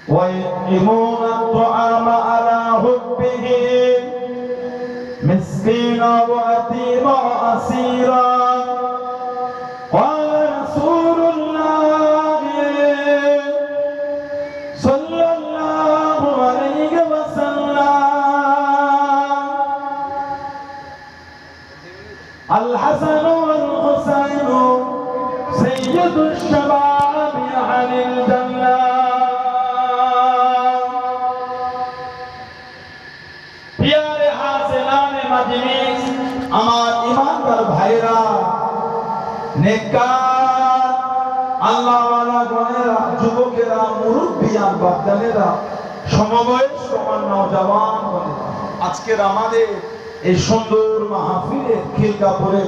ويطعمون الطعام على حبه مسكينا ويتيما واسيرا قال رسول الله صلى الله عليه وسلم الحسن والحسين سيد الشباب عن الجنة प्यारे हाज़िराने मजलिस আমার ঈমানদার ভাইরা নেককার আল্লাহওয়ালা গণেরা যুবকেরা মুরব্বিয়ান বাপদানেরা সমবয়স সমান নওজওয়ান বনেরা আজকের আমাদের এই সুন্দর মাহফিলে খিলকাপুরে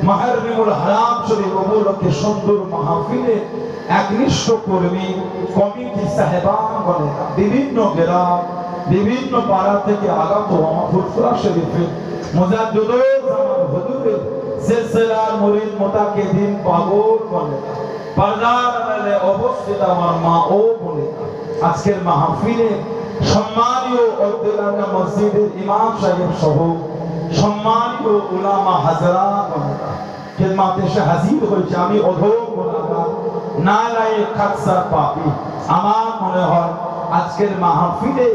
মুহররমুল হারাম শরীফ উপলক্ষে সুন্দর মাহফিলে একনিষ্ঠ কর্মী কমিটি সাহেবান বনেরা বিভিন্ন গ্রাম বিভিন্ন পাড়া থেকে আগত আমার ফুরফুরা শরীফে মুজাদ্দিদুল জামান হুজুরের সিলসিলার মুরিদ মুতাকিদিন পাগল বলে পর্দার আড়ালে অবস্থিত আমার মা ও বলে আজকের মাহফিলে সম্মানীয় অদ্দুলানা মসজিদের ইমাম সাহেব সহ সম্মানীয় উলামা হাজরাত বলে খিদমতে এসে হাজির হয়েছে আমি অধম গুনাহগার নালায়েক খাকসার পাপী আমার মনে হয় আজকের মাহফিলে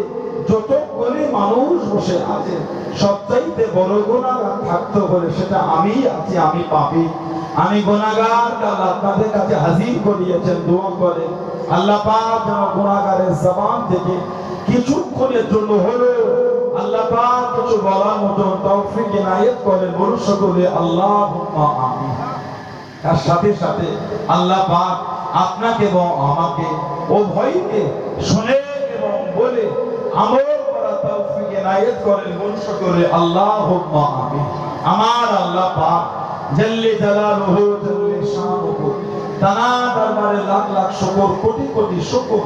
যতগুলি মানুষ বসে আছে সবচাইতে বড় গুনাহগার থাকতে হলে সেটা আমি আছি আমি পাপী আমি গুনাহগার আল্লাহ আপনাদের কাছে হাজির করিয়েছেন দোয়া করে আল্লাহ পাক যেন গুনাহগারের জবান থেকে কিছুক্ষণের জন্য হলেও আল্লাহ পাক কিছু বলার মতো তৌফিক ইনায়েত করেন বলুন সকলে আল্লাহুম্মা আমিন। তার সাথে সাথে আল্লাহ পাক আপনাকে এবং আমাকে উভয়কে শুনে এবং বলে আমল করার তৌফিক ইনায়েত করেন বলুন সকলে আল্লাহুম্মা আমিন। আমার আল্লাহ পাক জাল্লে জালালুহু জাল্লে শানুহু তানা দরবারে লাখ লাখ শুকর কোটি কোটি শুকর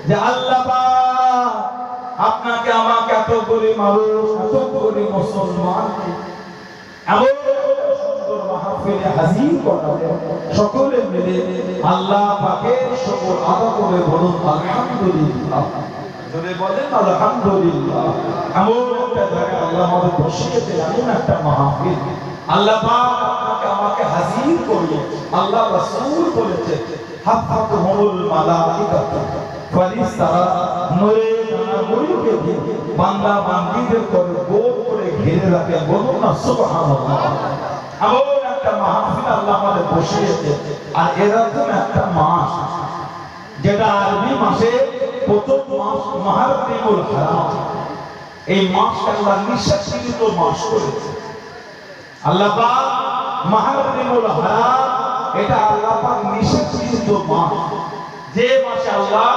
যে আল্লাহ পাক আপনাকে আমাকে এতগুলি মানুষ এতগুলি মুসলমানকে এমন সুন্দর মাহফিলে হাজির করালেন সকলে মিলে আল্লাহ পাকের শুকর আদা করে বলুন আলহামদুলিল্লাহ জোরে বলেন আলহামদুলিল্লাহ। এমন একটা জায়গায় আল্লাহ আমাদের বসিয়েছেন এমন একটা মাহফিল আল্লাহ পাক আপনাকে আমাকে হাজির করিয়ে আল্লাহ রাসূল বলেছে হাফাতুহুল মালাইকাতু ফেরেশতারা নূরে নূরকে দিয়ে বান্দা বান্দীদের করে গোল করে ঘিরে রাখে বলুন না সুবহানাল্লাহ। এমন একটা মাহফিল আল্লাহ আমাদের বসিয়েছে আর এরকম একটা মাস যেটা আরবি মাসে প্রথম মাস মুহররমুল হারাম এই মাসটা আল্লাহ নিঃশ্বাসিত মাস করেছে আল্লাহ পাক মুহররমুল হারাম এটা আল্লাহ পাক নিঃশ্বাসিত মাস যে মাসে আল্লাহ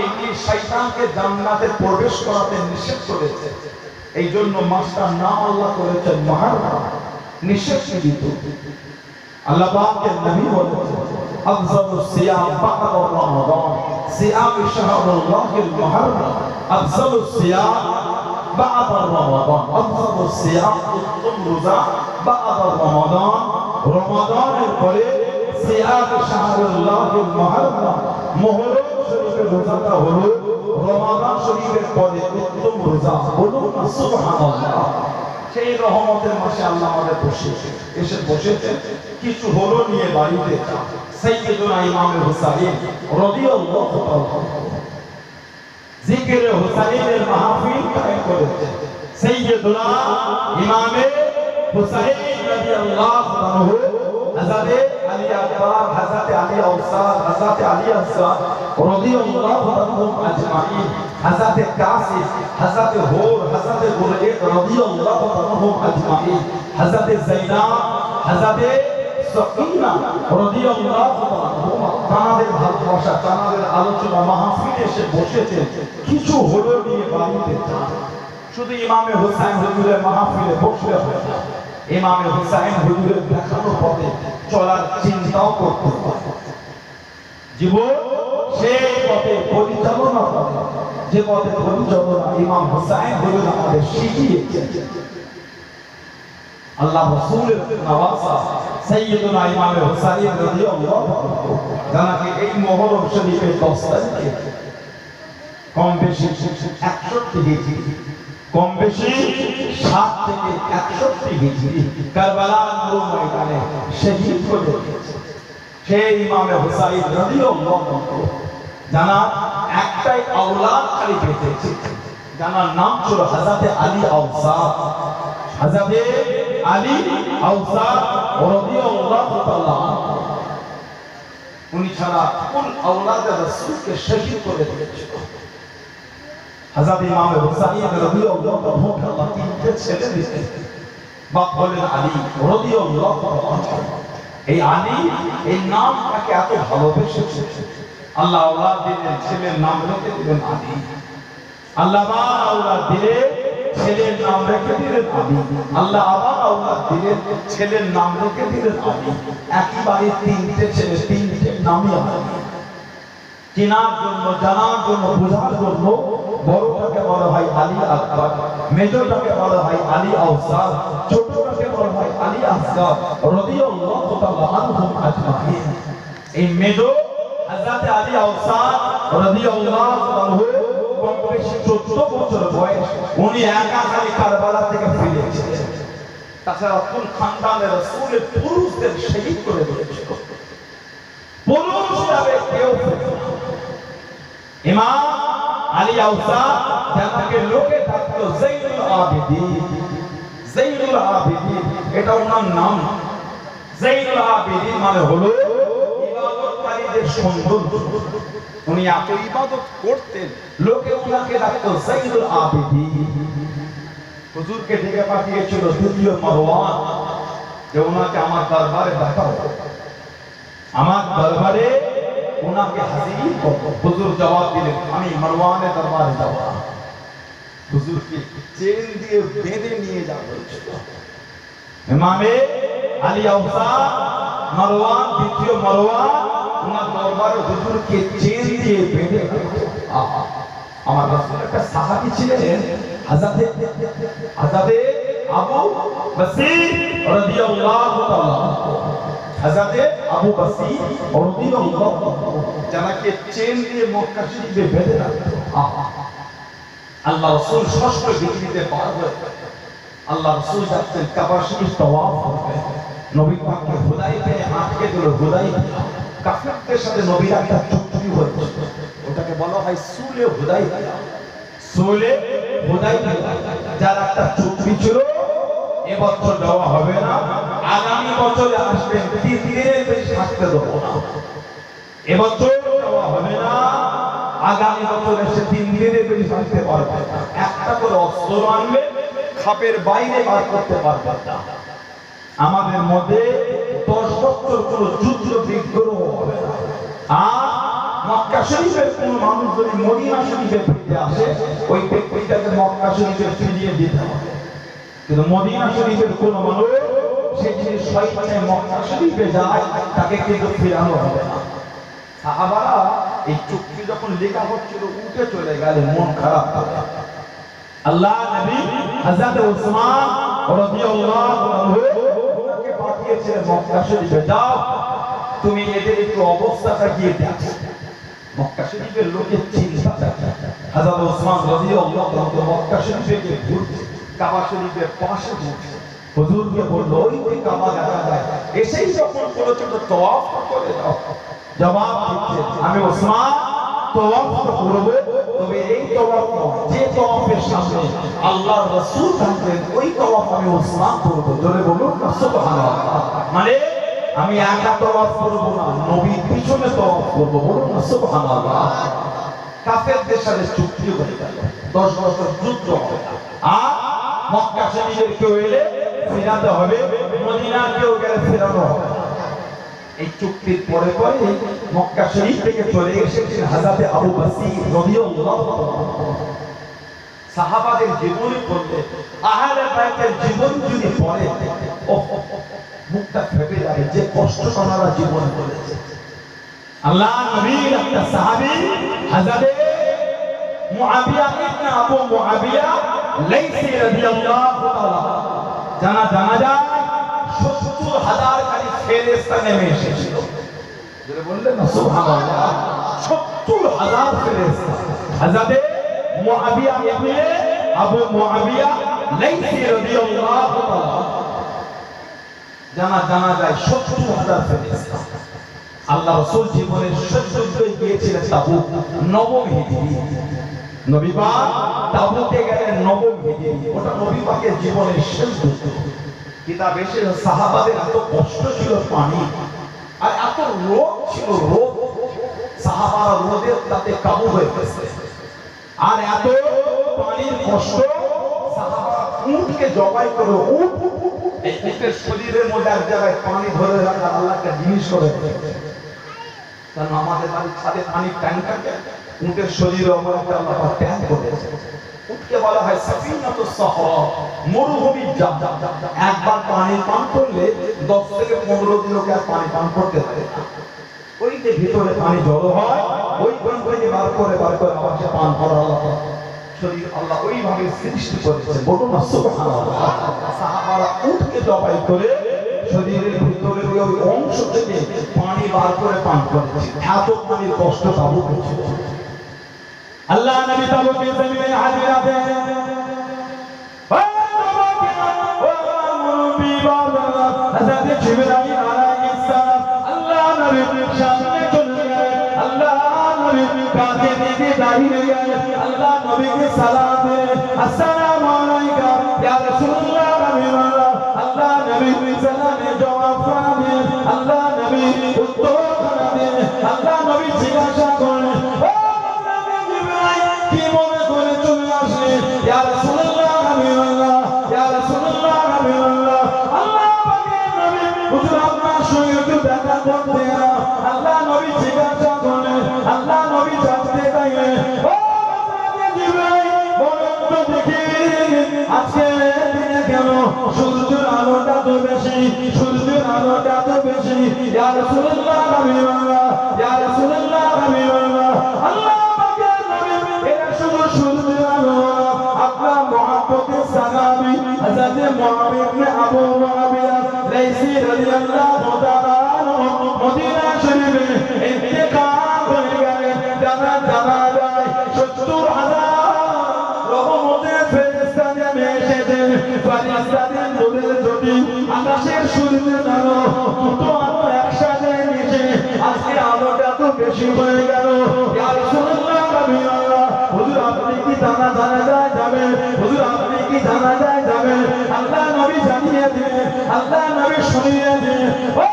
ইবলিস শয়তানকে জান্নাতে প্রবেশ করাতে নিষেধ করেছে এই জন্য মাসটার নাম আল্লাহ করেছেন মুহররম নিঃশ্বাসিত। আল্লাহ পাকের নবী বলেছেন আফজালুস সিয়াম বা'দা রমাদান সিয়াম শাহরুল্লাহিল মুহররম আফজালুস সিয়াম বা'দা রমাদান আফজালুস সিয়াম উত্তম রোজা বা'দা রমাদান রমাদানের পরে সিয়াম শাহরুল্লাহিল মুহররম মুহররম শরীফের রোজাটা হলো রমাদান শরীফের পরে উত্তম রোজা বলুন সুবহানাল্লাহ। সেই রহমতের মাসে আল্লাহ আমাদের এসে বসেছেন কিছু হলো নিয়ে বাড়িতে সাইয়্যিদুনা ইমাম হুসাইন রাদিয়াল্লাহু তাআলা জিকিরে হুসাইনের মাহফিল কায়েম করেছেন সাইয়্যিদুনা ইমাম হুসাইন রাদিয়াল্লাহু আনহু হযরত আলী আকবর হযরত আলী আওসাদ হযরত আলী আসসাদ রাদিয়াল্লাহু আনহুম আজমাইন হযরত কাসিম হযরত হুর হযরত গুরayt রাদিয়াল্লাহু আনহুম আজমাইন হযরত যায়নাব হযরত সাকিনা রাদিয়াল্লাহু আনহুমা তাদের ভালোবাসা তাদের আলোচনা মাহফিলে এসে বসেছেন কিছু হলো নিয়ে বাড়িতে শুধু ইমামে হুসাইন হুজুরের মাহফিলে বসে ইমামে হুসাইন হুজুরের দেখানো পথে চলার চিন্তাও করতে হবে। জীবন সেই পথে পরিচালনা করে, যে পথে পরিচালনা ইমাম হুসাইন হুজুর আমাদের শিখিয়েছেন। আল্লাহ রাসূলের নওয়াসা সাইয়্যিদুনা ইমাম হুসাইন রাদিয়াল্লাহু আনহু জানাকে এই মুহররম শরীফের 10 তারিখে কম বেশি 61 হিজরি, কম বেশি 60 থেকে 61 হিজরি কারবালার ময়দানে শহীদ হয়ে গেছে সেই ইমাম হুসাইন রাদিয়াল্লাহু আনহু। জানার একটাই আওলাদ খালি পেয়েছে, জানার নাম ছিল হযরত আলী আওসাদ। হযরত আলী আওসাদ রাদিয়াল্লাহু তাআলা উনি ছাড়া কোন আওলাদে রাসূলকে শহীদ করে দিয়েছিল। হযরত ইমাম হুসাইন রাদিয়াল্লাহু আনহু আল্লাহ তিনটে ছেলে দিয়েছেন, বাপ হলেন আলী রাদিয়াল্লাহু আনহু। এই আলী এই নামটাকে এত ভালোবেসেছে আল্লাহ আওলাদ দিলেন, ছেলের নাম রেখে দিলেন আলী। আল্লাহ আবার আওলাদ দিলেন, ছেলের নাম রেখে দিলেন আলী। আল্লাহ আবার আওলাদ দিলেন, ছেলের নাম রেখে দিলেন আলী। একবারে তিনটে ছেলে, তিনটে নামই আলী। চেনার জন্য, জানার জন্য, বোঝার জন্য বড়টাকে বলা হয় আলী আকবর, মেজরটাকে বলা হয় আলী আওসাদ, ছোটটাকে বলা হয় আলী আসগর রাদিয়াল্লাহু তাআলা আনহুম আজমাইন। এই মেজর হযরত আলী আওসাদ রাদিয়াল্লাহু আনহু কম বেশি 14 বছর বয়স, উনি একা খালি কারবালা থেকে ফিরে এসেছেন। তাছাড়া কোন খানদানের রাসূলের পুরুষদের শহীদ করে দিয়েছিল, পুরুষ হিসেবে কেউ ইমাম আলী আওসাদ যাকে লোকে ডাকতো যাইনুল আবিদিন। যাইনুল আবিদিন এটা ওনার নাম। যাইনুল আবিদিন মানে হলো ইবাদতকারীদের সৌন্দর্য। উনি এত ইবাদত করতেন, লোকে ওনাকে ডাকতো যাইনুল আবিদিন। হুজুরকে ডেকে পাঠিয়েছিল দ্বিতীয় মারওয়ান যে ওনাকে আমার দরবারে ডাকাও, আমার দরবারে ওনাকে হাজির করো। হুজুর জবাব দিলেন, আমি মারওয়ানের দরবারে যাব না। হুজুরকে চেন দিয়ে বেঁধে নিয়ে যাওয়া হয়েছিল। ইমামে আলী আওসাদ মারওয়ান, দ্বিতীয় মারওয়ান, ওনার দরবারে হুজুরকে চেন দিয়ে বেঁধে। আমার রাসূল একটা সাহাবী ছিলেন হযরত আবু বসীর রাদিয়াল্লাহু তাআলা। হযরত আবু বসীর রাদিয়াল্লাহু যাকে চেন দিয়ে মক্কা শরীফে বেঁধে রাখতো। আল্লাহ রাসূল ষষ্ঠ ডিগ্রিতে পার হয়ে আল্লাহ রাসূল যাচ্ছেন কাবা শরীফ তাওয়াফ করতে। নবী পাককে হুদাইবিয়ায় আটকে দিল। হুদাইবিয়া কাফিরদের সাথে নবীর একটা চুক্তি হয়েছিল, ওটাকে বলা হয় সুলে হুদাইবিয়া। সুলে হুদাইবিয়া যার একটা চুক্তি ছিল, এবছর দেওয়া হবে না, আগামী বছরে আসবেন, 3 দিনের বেশি থাকতে দেবো না। এবছর দেওয়া হবে না, আগামী বছর এসে 3 দিনের বেশি থাকতে পারবে না। একটা করে অস্ত্র আনবে, খাপের বাইরে বার করতে পারবে না। আমাদের মধ্যে 10 বছর কোন যুদ্ধ বিগ্রহ হবে না। আর মক্কা শরীফের কোন মানুষ যদি মদিনা শরীফে ফিরে আসে, ওই ব্যক্তিটাকে মক্কা শরীফে ফিরিয়ে দিতে হবে। কিন্তু মদিনা শরীফের কোন মানুষ সে যদি স্বেচ্ছায় মক্কা শরীফে যায়, তাকে কিন্তু ফিরানো হবে না। সাহাবারা এই চুক্তি যখন লেখা হচ্ছিল উঠে চলে গেলে মন খারাপ করে। আল্লাহ নবী হযরত উসমান রাদিয়াল্লাহু আনহু ওকে পাঠিয়েছিলেন মক্কা শরীফে, যাও তুমি এদের একটু অবস্থাটা গিয়ে দেখো। মক্কা শরীফের লোকের চিন্তা দেখো। হযরত উসমান রাদিয়াল্লাহু আনহু মক্কা শরীফে গিয়ে ঘুরছে, কাবা শরীফের পাশে ঘুরছে। হুজুরকে বলল, ওই কাবা দেখা যায়, এসেই যখন ছোট ছোট তওয়াফ করে দাও। জবাব দিচ্ছে, আমি উসমান তওয়াফ করব, তবে এই তওয়াফ যে তওয়াফের সামনে আল্লাহর রাসূল থাকবেন, ওই তওয়াফ আমি উসমান করব। জোরে বলুন না সুবহানাল্লাহ। মানে আমি একা তওয়াফ করব না, নবীর পিছনে তওয়াফ করব। বলুন না সুবহানাল্লাহ। কাফেরদের সাথে চুক্তি হয়ে গেল, 10 বছর যুদ্ধ হবে। আর মক্কা শরীফের কেউ এলে ফিরাতে হবে, মদিনার কেউ গেলে ফেরানো হবে। এই চুক্তির পরে পরে মক্কা শরীফ থেকে চলে এসেছেন হযরত আবু বসীর রাদিয়াল্লাহু আনহু। সাহাবাদের জীবনী পড়লে, আহলে বাইতের জীবন যদি পড়ে, মুখটা ফেটে যাবে, যে কষ্ট ওনারা জীবন করেছে। আল্লাহ নবীর একটা সাহাবী হযরত মুআবিয়া ইবনে আবু মুআবিয়া লাইসি রাদিয়াল্লাহু তাআলা, জানা যায় ৭০,০০০ খালি ফেরেশতা নেমে এসেছিল। যারা বললেন না সুবহানাল্লাহ, ৭০,০০০ ফেরেশতা হযরত মুআবিয়া ইবনে আবু মুআবিয়া লাইসি রাদিয়াল্লাহু তাআলা, জানা যায় ৭০,০০০ ফেরেশতা। আল্লাহ রাসূল জীবনের শেষ যুদ্ধে গিয়েছিলেন তাবুক, নবম হিজরি। নবী পাক তাবুকে গেলেন নবম হিজরি, ওটা নবী পাকের জীবনের শেষ যুদ্ধ। কিতাব এসে সাহাবাদের এত কষ্ট ছিল পানি, আর এত রোগ ছিল, রোগ সাহাবারা রোদের তাতে কাবু হয়ে গেছে। আর এত পানির কষ্ট, সাহাবারা উটকে জবাই করে, উটের শরীরের মধ্যে এক জায়গায় পানি ধরে রাখা আল্লাহকে জিনিস করে দিয়েছে। কারণ আমাদের বাড়ির ছাদে পানির ট্যাঙ্ক থাকে, উটের শরীরে আমার একটা আল্লাহ ট্যাঙ্ক করেছে। উটকে বলা হয় সাফিনাতুস সাহরা, মরুভূমির জাহাজ। একবার পানি পান করলে 10 থেকে 15 দিন লোকে আর পানি পান করতে পারে। ওই যে ভিতরে পানি জড়ো হয়, ওই থেকে বার করে আবার সে পান করা আল্লাহ শরীর আল্লাহ ওইভাবে সৃষ্টি করেছে। বলুন না সুবহানাল্লাহ। সাহাবারা উটকে জবাই করে শরীরের ভিতরে ওই অংশ থেকে পানি বার করে পান করেছে। এত পানির কষ্ট তাবুক হয়েছিল। আল্লাহ নবী তাবুকের জমিনে হাজির আছেন। হযরত জিবরাইল আলাইহিস সালাম আল্লাহ নবীর সামনে চলে গেলেন। আল্লাহ নবী কাঁধে নিয়ে দাঁড়িয়ে গেলেন। আল্লাহ নবীকে সালাম দিলেন, আসসালামু আলাইকা ইয়া রাসূলুল্লাহ। আল্লাহ নবী সালামে জবাব দিলেন, আল্লাহ নবী উত্তর দিলেন। আল্লাহ নবী জিজ্ঞাসা করলেন, ও জিবরাইল কি মনে করে চলে আসলেন? ইয়া রাসূলুল্লাহ, ইয়া রাসূলুল্লাহ, আল্লাহ পাকের নবী হুজুর আপনার সঙ্গে একটু দেখা করতে। আল্লাহ নবী জিজ্ঞাসা করলেন, আল্লাহ নবী জানতে চাইলেন, ও জিবরাইল বলেন তো দেখি আজকে দিনে কেন সূর্যের আলোটা তো বেশি, সূর্যের আলোটা তো বেশি। ইয়া রাসূলুল্লাহ, ইয়া রাসূলুল্লাহ, আল্লাহ পাকের নবী এরা শুধু সূর্যের আলো। আপনার মুহাব্বতের সাহাবী হযরত মুআবিয়া ইবনে আবু মুআবিয়া লাইসি রাদিয়াল্লাহু তাআলা মদিনা শরীফে ইন্তেকাল হয়ে গেলেন। জানা যায় ৭০,০০০ রহমতের ফেরেশতা নেমে এসেছেন। ফেরেশতাদের নূরের জ্যোতি আকাশের সূর্যের আলো, দুটো আলো একসাথে মিশে আজকে আলোটা তো বেশি হয়ে গেল। ইয়া রাসূলুল্লাহ, হুজুর আপনি কি জানা যায় যাবেন? হুজুর আপনি কি জানা যায় যাবেন? আল্লাহ নবী জানিয়ে দিলেন, আল্লাহ নবী শুনিয়ে দিলেন, ও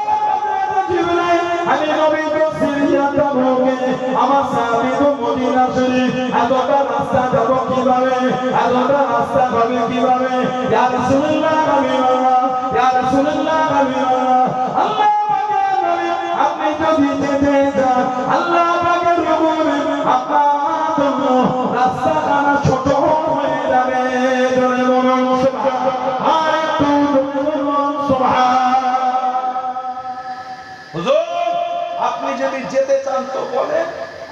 জিবরাইল আমি নবী তো সিরিয়া যাবগে, আমার সাহাবী তো মদিনা শরীফ, এতটা রাস্তা যাব কিভাবে? এতটা রাস্তা হবে কিভাবে? ইয়া রাসূলুল্লাহ, ইয়া রাসূলুল্লাহ, আল্লাহ পাকের নবী আপনি যদি যেতে চান, আল্লাহ পাকের রহমতে আপনার জন্য রাস্তাখানা ছোট হয়ে যাবে। জোরে বলুন সুবহানাল্লাহ, আর একটু জোরে বলুন সুবহানাল্লাহ। হুজুর আপনি যদি যেতে চান তো বলেন,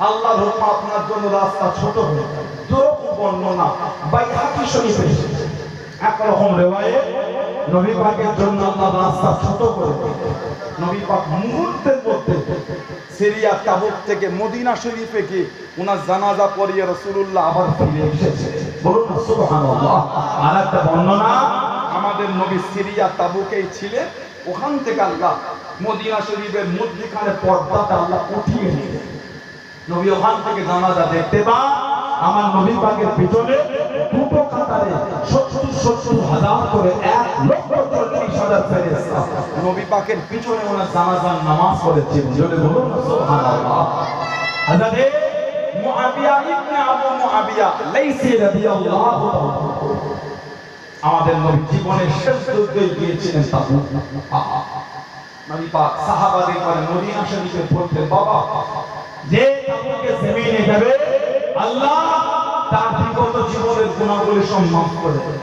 আল্লাহর হুকুম আপনার জন্য রাস্তা ছোট হয়ে যাবে। দুরকম বর্ণনা বাইহাকি শরীফে এসেছে। একরকম রিওয়ায়াত নবী পাকের জন্য আল্লাহ রাস্তা ছোট করে দিলেন। নবী পাক মুহূর্তের মধ্যে সিরিয়া তাবুক থেকে মদিনা শরীফে গিয়ে ওনার জানাজা পড়িয়ে রাসূলুল্লাহ আবার ফিরে এসেছে। বলুন না সুবহানাল্লাহ। আর একটা বর্ণনা আমাদের নবী সিরিয়া তাবুকেই ছিলেন, ওখান থেকে আল্লাহ মদিনা শরীফের মধ্যখানে পর্দাটা আল্লাহ উঠিয়ে নিলেন। নবী ওখান থেকে জানাজা দেখতে পান। আমার নবী পাকের পিছনে দুটো কাতারে ৭০,০০০ করে ১,৪০,০০০ ফেরেশতা নবী পাকের পিছনে ওনার জানাজার নামাজ পড়েছেন। জোরে বলুন সুবহানাল্লাহ। হযরত মুআবিয়া ইবনে আবু মুআবিয়া লাইসি রাদিয়াল্লাহু তাআলা আমাদের নবী জীবনের শেষ যুদ্ধে গিয়েছিলেন তাবুক। নবী পাক সাহাবাদের পরে মদিনা শরীফে পড়তেন, বাবা যে তাবুকে জমিনে যাবে আল্লাহ তার বিগত জীবনের গুনাহগুলি সম্মান করে দেবে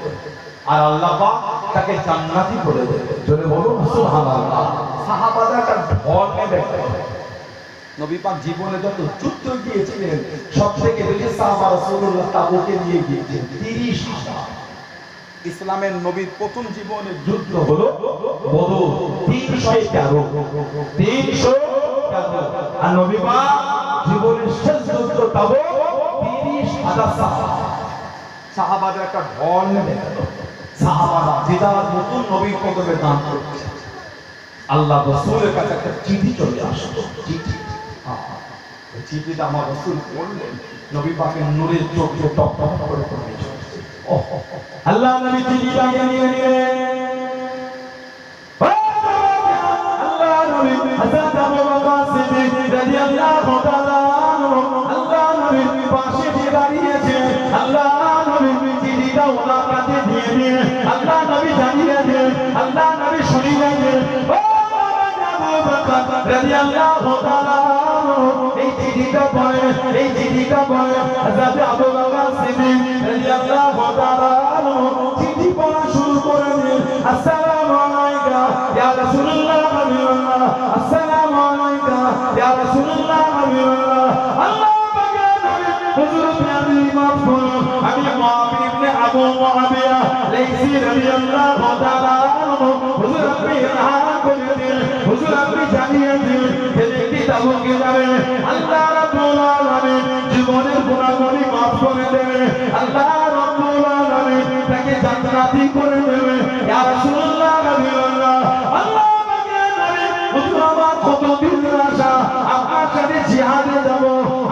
আর আল্লাহ পাক তাকে জান্নাতি করে দেবে। জোরে বলুন সুবহানাল্লাহ। সাহাবারা একটা ঢল দেখে নবী পাক জীবনে যত যুদ্ধ গিয়েছিলেন সবথেকে বেশি সাহাবা রাসূলুল্লাহ তাবুকে নিয়ে গিয়েছেন 30,000। ইসলামের নবীর প্রথম জীবনের যুদ্ধ হলো বদর 313 আর নবী পাক জীবনের শেষ যুদ্ধ তাবুক 30,000 সাহাবাদের একটা ঢল নেমে গেল। সাহাবারা যে যার নতুন নবীর কদমে দান করছে আল্লাহ রাসূলের কাছে একটা চিঠি চলে আসলো। চিঠিটা আমার রাসূল পড়লেন নবী পাকের নূরের চোখ টপ টপ করে পড়ে চলছে। আল্লাহ নবী চিঠিটা নিয়ে আল্লাহ নবী হযরত আবু বকর সিদ্দিক রাদিয়াল্লাহু তাআলা আল্লাহ নবীর পাশে দাঁড়িয়েছে। আল্লাহ নবী চিঠিটা ওনার কাছে দিয়ে আল্লাহ নবী জানিয়ে দেন আল্লাহ নবী শুনিয়ে দেন আবু বকর রাদিয়াল্লাহু তাআলা এই চিঠিটা পড়ে হযরত আবু বকর সিদ্দিক রাদিয়াল্লাহু তাআলা চিঠি পড়া শুরু করে দেন। আসসালামু আলাইকা ইয়া রাসূলুল্লাহ হাবিবাল্লাহ, আসসালামু আলাইকা ইয়া রাসূলুল্লাহ হাবিবাল্লাহ। আল্লাহ পাকের নবী হুজুর আপনি মাফ করুন, আমি মুআবিয়া ইবনে আবু মুআবিয়া লাইসি রাদিয়াল্লাহু তাআলা হুজুর আপনি ইনহার করে দিন, হুজুর আপনি জানিয়ে দিন যে ব্যক্তি তাবুকে যাবে আল্লাহ রাব্বুল আলামিন জীবনের গুনাহগুলি মাফ করে দেবে, আল্লাহ রাব্বুল আলামিন তাকে জান্নাতি করে দেবে। ইয়া রাসূলুল্লাহ হাবিবাল্লাহ আল্লাহ পাকের নবী হুজুর আমার কত দিনের আশা আপনার সাথে জিহাদে যাব,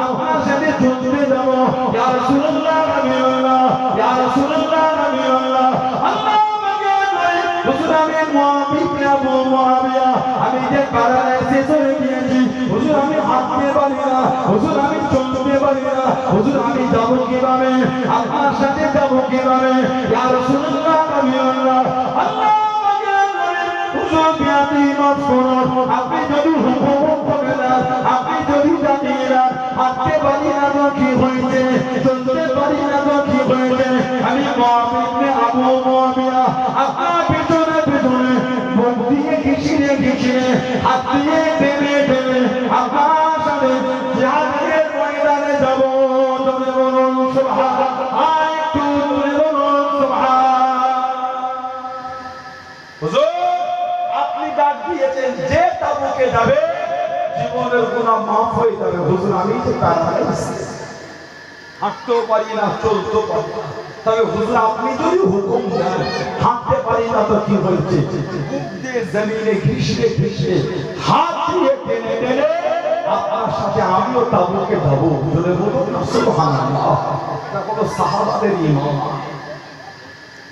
আপনার সাথে যুদ্ধে যাব। ইয়া রাসূলুল্লাহ হাবিবাল্লাহ, ইয়া রাসূলুল্লাহ হাবিবাল্লাহ আল্লাহ পাকের নবী হুজুর আমি মুআবিয়া আবু মুআবিয়া আমি যে প্যারালাইসিস হয়ে গিয়েছি হুজুর, আমি হাঁটতে পারি না হুজুর, আমি চলতে পারি না হুজুর, আমি যাব কিভাবে, আপনার সাথে যাব কিভাবে? ইয়া রাসূলুল্লাহ হাবিবাল্লাহ আল্লাহ পাকের নবী হুজুর আপনি মাফ করুন, আপনি যদি হুকুম করে দেন, আপনি যদি জানিয়ে দেন হাঁটতে পারি না তো কি হয়েছে, চলতে পারি না তো কি হয়েছে, আমি মুআবিয়া ইবনে আবু মুআবিয়া আপনার পিছনে পিছনে মুখ দিয়ে ঘিষিয়ে হাত দিয়ে টেনে আপনার সাথে জিহাদের ময়দানে যাব। জোরে বলুন সুবহানাল্লাহ, একটু জোরে বলুন সুবহানাল্লাহ। হুজুর আপনি ডাক দিয়েছেন যে তাবুকে যাবে জীবনের গুনাহ মাফ হয়ে যাবে। হুজুর আমি যে প্যারালাইসিস, হাঁটতেও পারি না চলতেও পারি না, তবে হুজুর আপনি যদি হুকুম দেন হাঁটতে পারি না তো কি হয়েছে, বুক দিয়ে জমিনে ঘিষে হাত দিয়ে টেনে আপনার সাথে আমিও তাবুকে যাব। জোরে বলুন সুবহানাল্লাহ। এটা হলো সাহাবাদের ঈমান,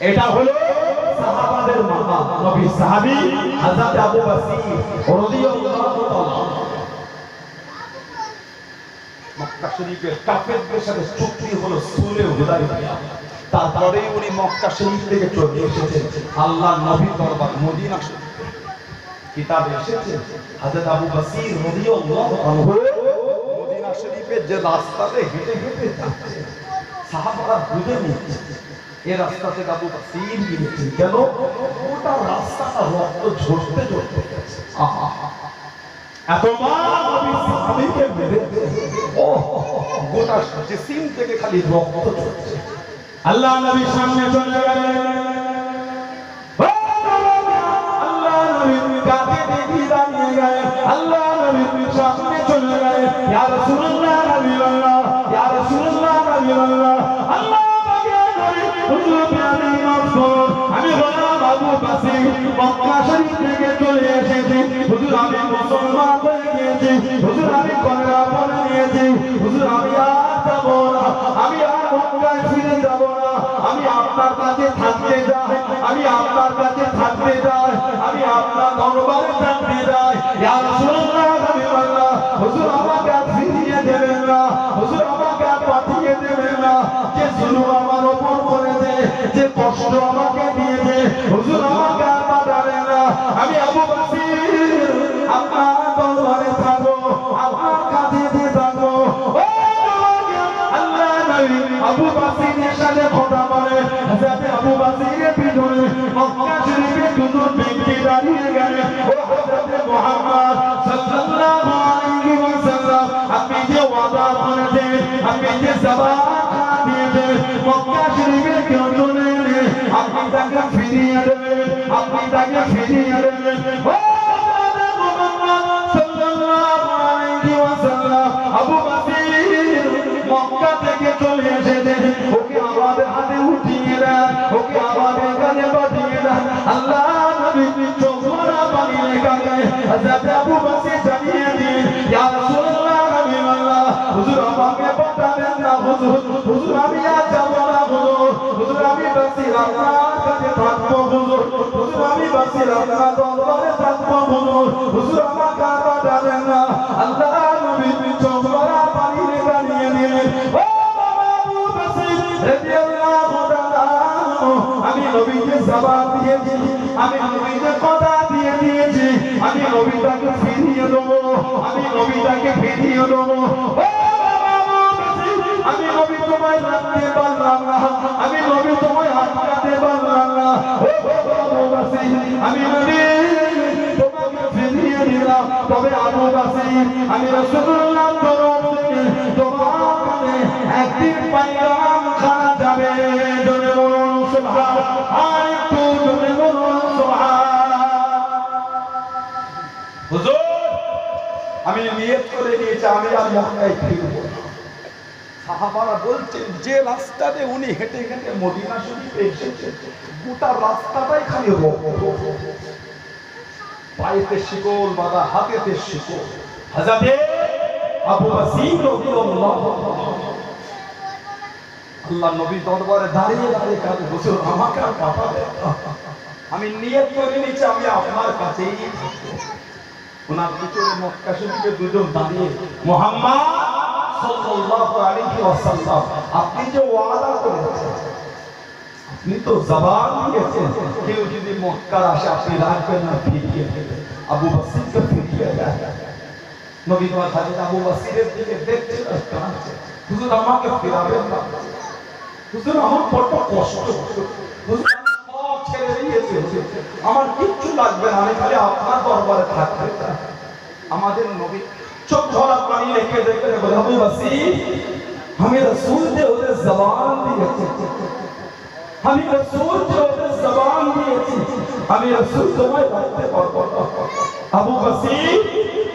এটা হলো সাহাবাদের মাথা। নবী সাহাবী হযরত আবু বকর রাদিয়াল্লাহু তাআলা মক্কা শরীফের কাফেরদের সাথে চুক্তি হলো সুলে হুদায়বিয়া, তারপরে উনি মক্কা শরীফ থেকে চলে এসেছেন আল্লাহর নবীর দরবার মদিনা শরীফে। কিতাবে এসেছে হযরত আবু বকর রাদিয়াল্লাহু আনহু মদিনা শরীফের যে রাস্তাতে হেঁটে যাচ্ছে সাহাবারা বুঝে নিচ্ছে এই রাস্তাতে আবু বকর গিয়েছেন, কেন ওটা রাস্তাটা রক্ত ঝরতে গেছে। এতবার নবী সাহাবীকে মেরেছে, ও গোটা জিসিম থেকে খালি রক্ত ঝরছে। আল্লাহ নবীর সামনে চলে গেলেন, আল্লাহ নবী কাঁধে দেখি দাঁড়িয়ে গেলেন, আল্লাহ নবীর সামনে চলে গেলেন। ইয়া রাসূলুল্লাহ হাবিবাল্লাহ, ইয়া রাসূলুল্লাহ হাবিবাল্লাহ আল্লাহ পাকের নবী হুজুর আপনি মাফ করুন, আমি গোলাম আবু বকর মক্কা শরীফ থেকে চলে এসেছি হুজুর, আমি মুসলমান হয়ে গিয়েছি হুজুর, আমি কলেমা পড়ে নিয়েছি হুজুর, আমি আর যাব না, আমি আর মক্কায় ফিরে যাব না, আমি আপনার কাছে থাকতে যাই, আমি আপনার কাছে থাকতে যাই, আমি আপনার দরবারে থাকতে যাই। ইয়া রাসূলুল্লাহ হাবিবাল্লাহ হুজুর আমাকে আর ফিরিয়ে দেবেন না, হুজুর আমাকে আর পাঠিয়ে দেবেন না, যে জুলুম আমার উপর করেছে, যে কষ্ট আমাকে দিয়েছে হুজুর আমাকে আর পাঠাবেন না। আমি আবু বকর আপনার দরবারে থাকবো, আপনার কাছে থাকবো। আল্লাহ নবী আবু সাথে কথা বলে যাতে আবু বকরের পিছনে মক্কা শরীফে দুজন ব্যক্তি দাঁড়িয়ে গেলে ও হযরত মুহাম্মদ সাল্লাল্লাহু আলাইহি ওয়াসাল্লাম আপনি যে ওয়াদা করেছেন আপনি যে জবান দিয়েছেন মক্কা শরীফের কেউ চলে এলে আপনি তাকে ফিরিয়ে দেবেন আপনি তাকে ফিরিয়ে দেবেন ও আবু বকর মক্কা থেকে চলে এসেছে ওকে আমাদের হাতে উঠিয়ে দেন ওকে আমাদের কাছে পাঠিয়ে দেন আল্লাহ নবী চোখরা পানি লেখাকে হযরত আবু বকর জানিয়ে দিন ইয়া রাসূলুল্লাহ হাবিবাল্লাহ হুজুর আমাকে পাঠাবেন না হুজুর আমি আজ যাব না হুজুর আমি বসির আপনার কাছে থাকবো হুজুর আমি বসির আপনার দরবারে থাকবো হুজুর আমাকে পাঠাবেন না আল্লাহ নবী চোখরা পানি লেখা নিয়ে দিলেন ও বাবা আবু বকর রাদিয়াল্লাহু তাআলা আমি নবীকে জবাব দিয়েছি আমি নবীকে কথা দিয়ে দিয়েছি আমি নবীটাকে ফিরিয়ে দেবো আমি নবীটাকে ফিরিয়ে দেবো ও বাবা আবু বকর আমি নবী তোমায় রাখতে পারলাম না আমি নবী তোমায় আটকাতে পারলাম না ও বাবা আবু বকর আমি নবী তোমাকে ফিরিয়ে দিলাম তবে আবু বকর আমি রাসূলুল্লাহ তরফ থেকে তোমার কাছে একদিন পয়গাম খানা যাবে জোরে বলুন সুবহান আর একটু জোরে বলুন সুবহান হুজুর আমি নিয়ত করে নিয়েছি আমি আর মক্কায় ফিরব সাহাবারা বলছেন যে রাস্তাতে উনি হেঁটে হেঁটে মদিনা শরীফে এসেছেন গোটা রাস্তাটাই খালি পায়েতে শিকল বাঁধা হাতেতে শিকল হযরত আবু বকর রাদিয়াল্লাহু আল্লাহ নবী দরবারে দাঁড়িয়ে দাঁড়িয়ে কাঁদে হুজুর আমাকে আর পাঠাবেন আমি নিয়ত করে নিয়েছি আমি আপনার কাছেই থাকবো ওনার পিছনে মক্কা শরীফে দুজন দাঁড়িয়ে মুহাম্মদ সাল্লাল্লাহু আলাইহি ওয়াসাল্লাম আপনি যে ওয়াদা করেছেন আপনি তো জবান দিয়েছেন কেউ যদি মক্কা আসে আপনি রাখবেন না ফিরিয়ে দেবেন আবু বকরকে ফিরিয়ে দেন নবী তোমার হযরত আবু বকরের দিকে দেখতে কাঁদছে হুজুর আমাকে ফিরাবেন না হুজুর আমার বড় কষ্ট হুজুর সব ছেড়ে দিয়েছি আমার কিচ্ছু লাগবে না আমি খালি আপনার দরবারে থাকতে চাই আমাদের নবী চোখ ধরা পানি রেখে দেখে বলে আবু বকর আমি রাসূল যে ওদের জবান দিয়েছি আমি রাসূল যে ওদের জবান দিয়েছি আমি রাসূল তোমায় রাখতে পারবো না আবু বকর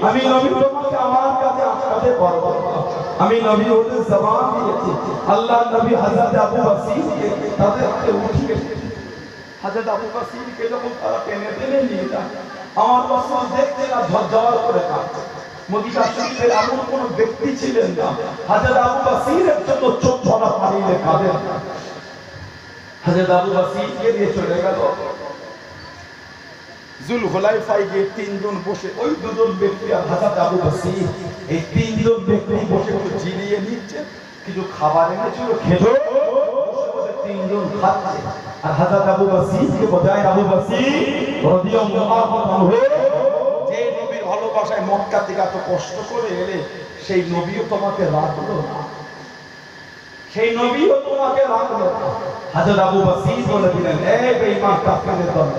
আমি নবী তোমাকে আমার কাছে আটকাতে পারবো না আমি নবী ওদের জবান দিয়েছি আল্লাহ নবী হযরত আবু বকরকে তাদের হাতে উঠিয়ে হযরত আবু বকরকে যখন তারা টেনে টেনে নিয়ে যায় আমার রাসূল দেখতে না ঝরঝর করে কাঁদছে মদিনা শরীফের এমন কোন ব্যক্তি ছিলেন না হযরত আবু বকরের জন্য চোখ ধরা পানি কাঁদেন হযরত আবু বকরকে নিয়ে চলে গেল জুলহুলাইফায় গিয়ে তিনজন বসে ওই দুজন ব্যক্তি আর হযরত আবু বকর এই তিনজন ব্যক্তি বসে বসে জিরিয়ে নিচ্ছে কিছু খাবার এনেছিল খেলো তিনজন খাচ্ছে আর হযরত আবু বকরকে বোঝায় আবু বকর রাদিয়াল্লাহু আনহু যে নবীর ভালোবাসায় মক্কা থেকে এত কষ্ট করে এলে সেই নবীও তোমাকে রাখলো না সেই নবীও তোমাকে রাখলো না হযরত আবু বকর বলে দিলেন এই বেঈমান কাফেরদের দল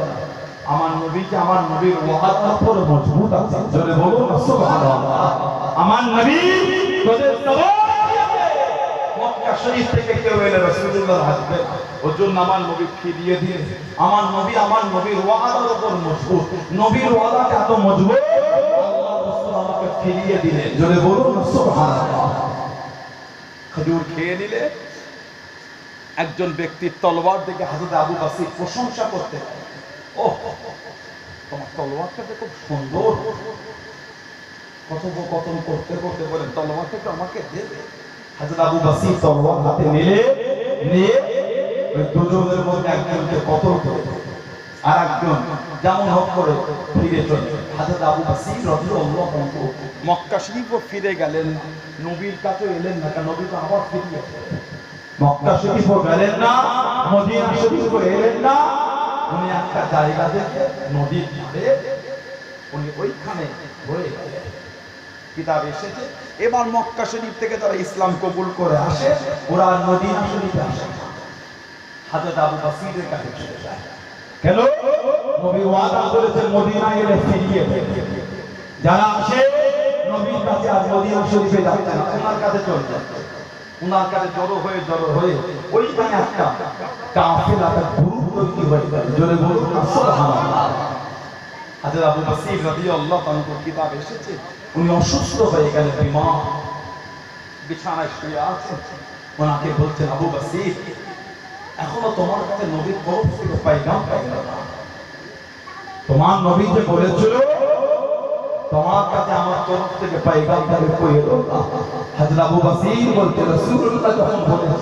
আমার নবীকে আমার নবীর ওয়াদার উপর মজবুত আছে জোরে বলুন সুবহানাল্লাহ আমার নবী তোদের সবাই মক্কা শরীফ থেকে কেউ এলে রাসূলুল্লাহ আসবে ওর জন্য আমার নবী ফিরিয়ে দিয়ে আমার নবীর ওয়াদার উপর মজবুত নবীর ওয়াদাটা এত মজবুত আল্লাহ রাসূল আমাকে ফিরিয়ে দিলেন জোরে বলুন সুবহানাল্লাহ খেজুর খেয়ে নিলে একজন ব্যক্তির তলোয়ার দেখে হযরত আবু বকর প্রশংসা করতে ও তোমার তলোয়ারটা খুব সুন্দর কথোপকথন করতে করতে বলেন তলোয়ারটা একটু আমাকে দেবে হযরত আবু বকর তলোয়ার হাতে নিয়ে ওই দুজনের মধ্যে একজনকে কতল করে আর একজন যেমন হোক করে ফিরে চলে হযরত আবু বকর রাদিয়াল্লাহু আনহু মক্কা শরীফে ফিরে গেলেন নবীর কাছে এলেন না কারণ নবী তো আবার ফিরে মক্কা শরীফে গেলেন না মদিনা শরীফে এলেন না উনি একটা জায়গা দেখে নদীর ধারে উনি ওইখানে হয়ে গেলেন কিতাব এসেছে এবার মক্কা শরীফ থেকে তারা ইসলাম কবুল করে আসে ওরা মদিনা শরীফে আসে হযরত আবু বসিরের কাছে চলে যায়। কেন? নবী ওয়াদা করেছেন মদিনায় এলে ফিরিয়ে যারা আসে নবীর কাছে আর মদিনা শরীফে যাচ্ছে না, ওনার কাছে চলে যায়। ওনার কাছে জড়ো হয়ে ওইখানে একটা কাফেলাটা গ্রুপ তৈরি হয়ে যায়। জোরে বলুন না সুবহানাল্লাহ। হযরত আবু বসির রাদিয়াল্লাহু তাআলা কিতাব এসেছে, উনি অসুস্থ হয়ে গেলেন, বিমার বিছানায় শুয়ে আছেন। ওনাকে বলছেন, আবু বসির, এখনো তোমার কাছে নবীর তরফ থেকে পয়গাম পাইল না। তোমার নবী যে বলেছিল তোমার কাছে আমার তরফ থেকে পয়গাম পাবে কই এলো না। হযরত আবু বসির বলতে রাসূলুল্লাহ যখন বলেছে